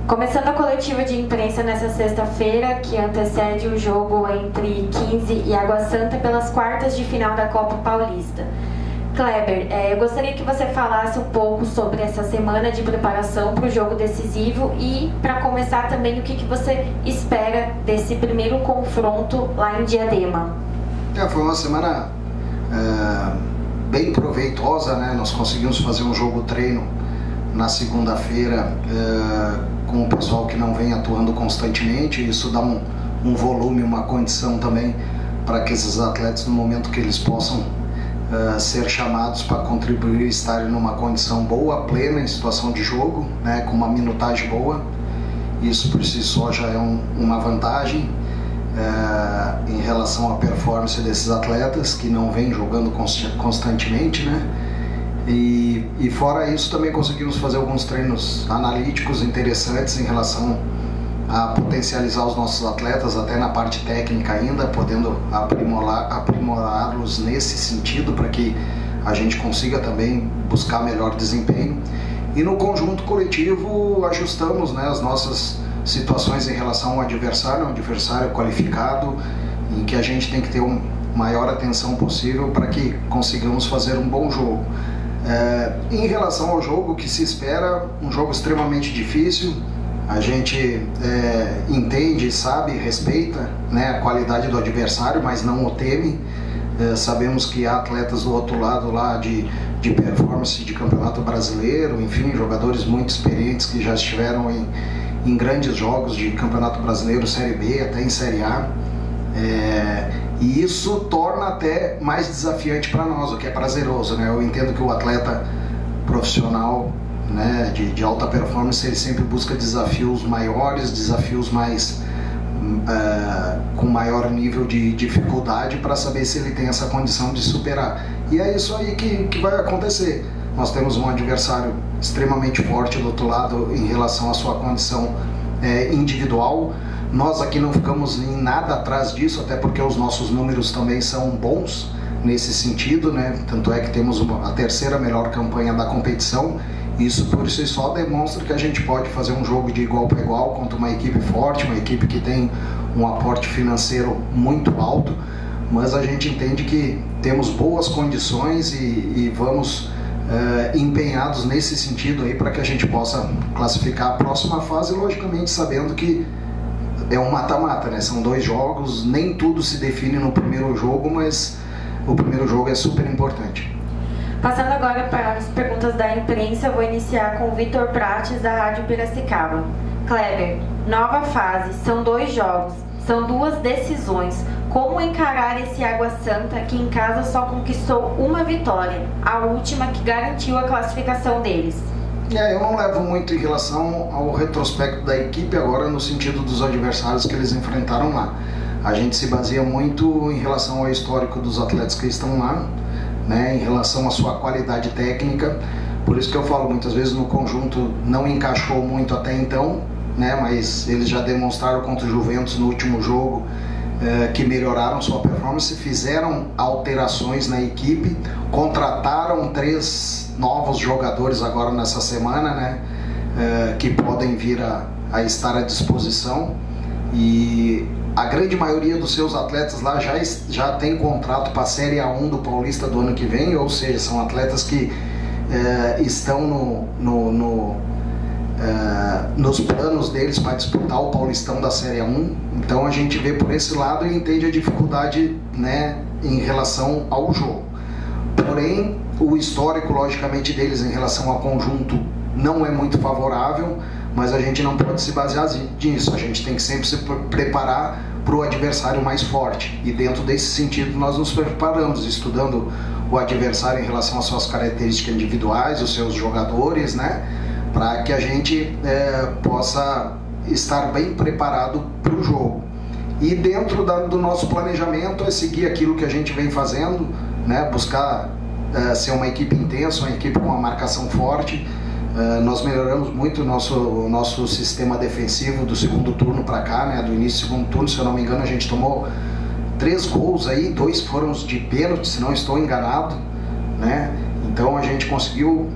Começando a coletiva de imprensa nessa sexta-feira, que antecede o jogo entre 15 e Água Santa pelas quartas de final da Copa Paulista. Kleber, eu gostaria que você falasse um pouco sobre essa semana de preparação para o jogo decisivo e, para começar também, o que você espera desse primeiro confronto lá em Diadema. Foi uma semana bem proveitosa, né? Nós conseguimos fazer um jogo-treino na segunda-feira com o pessoal que não vem atuando constantemente. Isso dá um volume, uma condição também para que esses atletas, no momento que eles possam ser chamados para contribuir, estarem numa condição boa, plena em situação de jogo, né, com uma minutagem boa. Isso por si só já é uma vantagem em relação à performance desses atletas que não vêm jogando constantemente, né? E fora isso também conseguimos fazer alguns treinos analíticos interessantes em relação a potencializar os nossos atletas até na parte técnica ainda, podendo aprimorá-los nesse sentido para que a gente consiga também buscar melhor desempenho. E no conjunto coletivo ajustamos, né, as nossas situações em relação ao adversário, um adversário qualificado, em que a gente tem que ter uma maior atenção possível para que consigamos fazer um bom jogo. Em relação ao jogo que se espera, um jogo extremamente difícil. A gente entende, sabe, respeita, né, a qualidade do adversário, mas não o teme. Sabemos que há atletas do outro lado lá de performance de campeonato brasileiro, enfim, jogadores muito experientes que já estiveram em grandes jogos de campeonato brasileiro, Série B, até em Série A. E isso torna até mais desafiante para nós, o que é prazeroso, né? Eu entendo que o atleta profissional, né, de alta performance, ele sempre busca desafios maiores, desafios mais com maior nível de dificuldade para saber se ele tem essa condição de superar. E é isso aí que vai acontecer. Nós temos um adversário extremamente forte do outro lado em relação à sua condição individual. Nós aqui não ficamos em nada atrás disso, até porque os nossos números também são bons nesse sentido, né? Tanto é que temos a terceira melhor campanha da competição. Isso por si só demonstra que a gente pode fazer um jogo de igual para igual contra uma equipe forte, uma equipe que tem um aporte financeiro muito alto, mas a gente entende que temos boas condições e vamos empenhados nesse sentido aí para que a gente possa classificar a próxima fase, logicamente sabendo que é um mata-mata, né? São 2 jogos, nem tudo se define no primeiro jogo, mas o primeiro jogo é super importante. Passando agora para as perguntas da imprensa, eu vou iniciar com o Vitor Prates, da Rádio Piracicaba. Kleber, nova fase, são 2 jogos, são 2 decisões. Como encarar esse Água Santa, que em casa só conquistou uma vitória, a última que garantiu a classificação deles? Eu não levo muito em relação ao retrospecto da equipe agora, no sentido dos adversários que eles enfrentaram lá. A gente se baseia muito em relação ao histórico dos atletas que estão lá, né, em relação à sua qualidade técnica. Por isso que eu falo, muitas vezes no conjunto não encaixou muito até então, né, mas eles já demonstraram contra o Juventus no último jogo que melhoraram sua performance, fizeram alterações na equipe, contrataram 3 novos jogadores agora nessa semana, né, que podem vir a estar à disposição, e a grande maioria dos seus atletas lá já tem contrato para a Série A1 do Paulista do ano que vem, ou seja, são atletas que estão nos planos deles para disputar o Paulistão da Série A1. Então a gente vê por esse lado e entende a dificuldade, né, em relação ao jogo. Porém, o histórico, logicamente, deles em relação ao conjunto não é muito favorável, mas a gente não pode se basear nisso. A gente tem que sempre se preparar para o adversário mais forte, e dentro desse sentido nós nos preparamos, estudando o adversário em relação às suas características individuais, os seus jogadores, né, para que a gente possa estar bem preparado para o jogo. E dentro do nosso planejamento é seguir aquilo que a gente vem fazendo, né, buscar ser uma equipe intensa, uma equipe com uma marcação forte. Nós melhoramos muito o nosso sistema defensivo do segundo turno para cá, né, do início do segundo turno. Se eu não me engano, a gente tomou 3 gols aí, 2 foram de pênalti, se não estou enganado, né? Então a gente conseguiu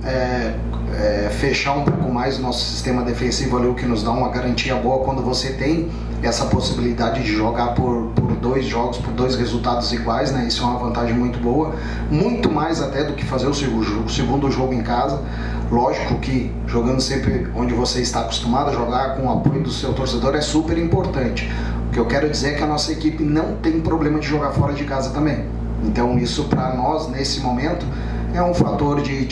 fechar um pouco por mais o nosso sistema defensivo ali, o que nos dá uma garantia boa quando você tem essa possibilidade de jogar por 2 jogos, por 2 resultados iguais, né? Isso é uma vantagem muito boa, muito mais até do que fazer o segundo jogo em casa. Lógico que jogando sempre onde você está acostumado a jogar, com o apoio do seu torcedor, é super importante. O que eu quero dizer é que a nossa equipe não tem problema de jogar fora de casa também. Então isso para nós, nesse momento, é um fator de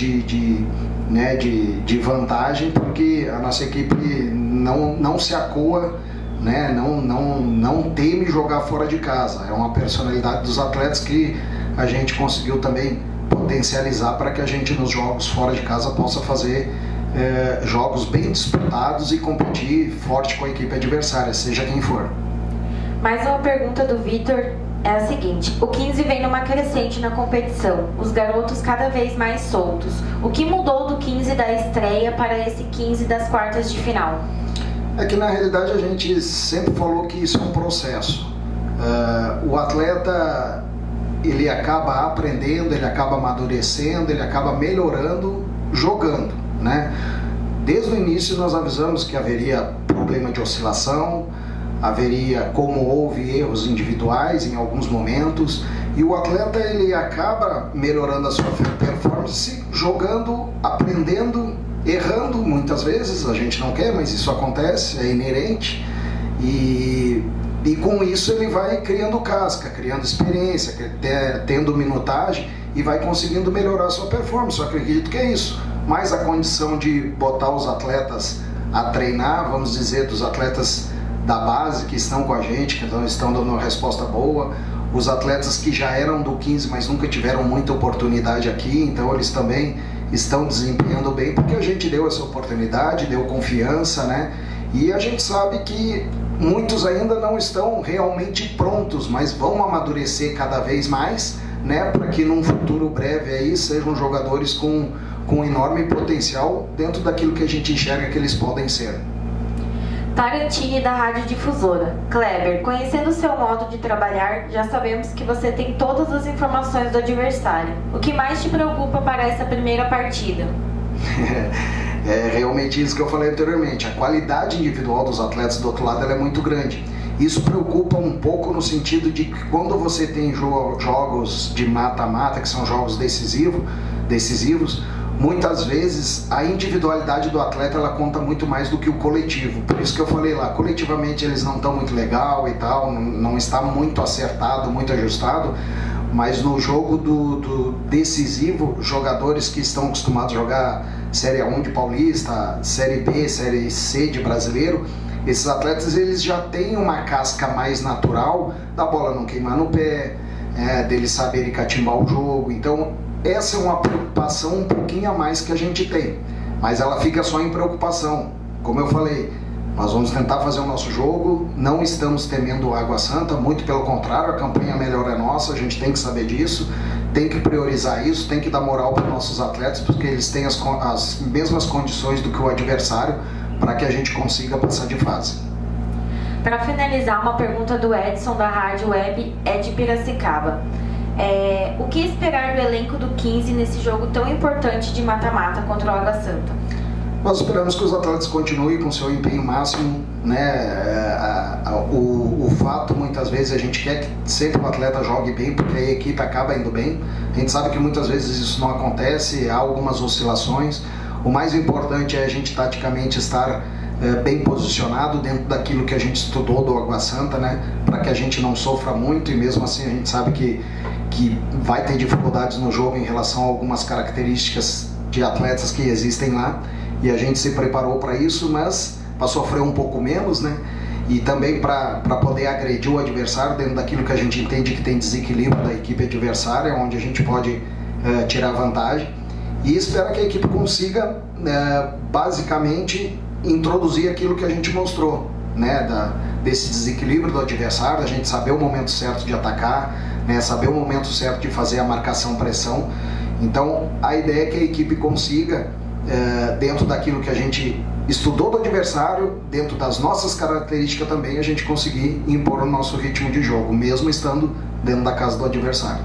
vantagem, porque a nossa equipe não se acoa, né? Não teme jogar fora de casa. É uma personalidade dos atletas que a gente conseguiu também potencializar para que a gente nos jogos fora de casa possa fazer jogos bem disputados e competir forte com a equipe adversária, seja quem for. Mais uma pergunta do Vitor é a seguinte: o 15 vem numa crescente na competição, os garotos cada vez mais soltos. O que mudou do 15 da estreia para esse 15 das quartas de final? É que na realidade a gente sempre falou que isso é um processo. O atleta, ele acaba aprendendo, ele acaba amadurecendo, ele acaba melhorando jogando, né? Desde o início nós avisamos que haveria problema de oscilação, haveria, como houve, erros individuais em alguns momentos, e o atleta ele acaba melhorando a sua performance jogando, aprendendo, errando muitas vezes. A gente não quer, mas isso acontece, é inerente, e com isso ele vai criando casca, criando experiência, tendo minutagem, e vai conseguindo melhorar a sua performance. Eu acredito que é isso, mais a condição de botar os atletas a treinar, vamos dizer, dos atletas da base que estão com a gente, que estão dando uma resposta boa, os atletas que já eram do 15, mas nunca tiveram muita oportunidade aqui, então eles também estão desempenhando bem, porque a gente deu essa oportunidade, deu confiança, né? E a gente sabe que muitos ainda não estão realmente prontos, mas vão amadurecer cada vez mais, né? Para que num futuro breve aí sejam jogadores com enorme potencial dentro daquilo que a gente enxerga que eles podem ser. Tarantini, da Rádio Difusora. Kleber, conhecendo o seu modo de trabalhar, já sabemos que você tem todas as informações do adversário. O que mais te preocupa para essa primeira partida? É realmente isso que eu falei anteriormente. A qualidade individual dos atletas do outro lado ela é muito grande. Isso preocupa um pouco no sentido de que quando você tem jogos de mata-mata, que são jogos decisivos, muitas vezes a individualidade do atleta ela conta muito mais do que o coletivo. Por isso que eu falei lá, coletivamente eles não estão muito legal e tal, não está muito acertado, muito ajustado, mas no jogo do decisivo, jogadores que estão acostumados a jogar Série A1 de Paulista, Série B, Série C de Brasileiro, esses atletas eles já têm uma casca mais natural da bola não queimar no pé, deles saberem catimbar o jogo. Então essa é uma preocupação um pouquinho a mais que a gente tem, mas ela fica só em preocupação. Como eu falei, nós vamos tentar fazer o nosso jogo, não estamos temendo o Água Santa, muito pelo contrário, a campanha melhor é nossa, a gente tem que saber disso, tem que priorizar isso, tem que dar moral para os nossos atletas, porque eles têm as mesmas condições do que o adversário, para que a gente consiga passar de fase. Para finalizar, uma pergunta do Edson, da Rádio Web de Piracicaba. O que esperar do elenco do 15 nesse jogo tão importante de mata-mata contra o Água Santa? Nós esperamos que os atletas continuem com seu empenho máximo, né? O fato, muitas vezes, a gente quer que sempre o atleta jogue bem, porque a equipe acaba indo bem. A gente sabe que muitas vezes isso não acontece, há algumas oscilações. O mais importante é a gente taticamente estar bem posicionado dentro daquilo que a gente estudou do Água Santa, né? Para que a gente não sofra muito, e mesmo assim a gente sabe que vai ter dificuldades no jogo em relação a algumas características de atletas que existem lá, e a gente se preparou para isso, mas para sofrer um pouco menos, né? E também para poder agredir o adversário dentro daquilo que a gente entende que tem desequilíbrio da equipe adversária, onde a gente pode tirar vantagem, e espera que a equipe consiga basicamente introduzir aquilo que a gente mostrou, né? Desse desequilíbrio do adversário, a gente saber o momento certo de atacar, né? Saber o momento certo de fazer a marcação-pressão. Então a ideia é que a equipe consiga, dentro daquilo que a gente estudou do adversário, dentro das nossas características também, a gente conseguir impor o nosso ritmo de jogo, mesmo estando dentro da casa do adversário.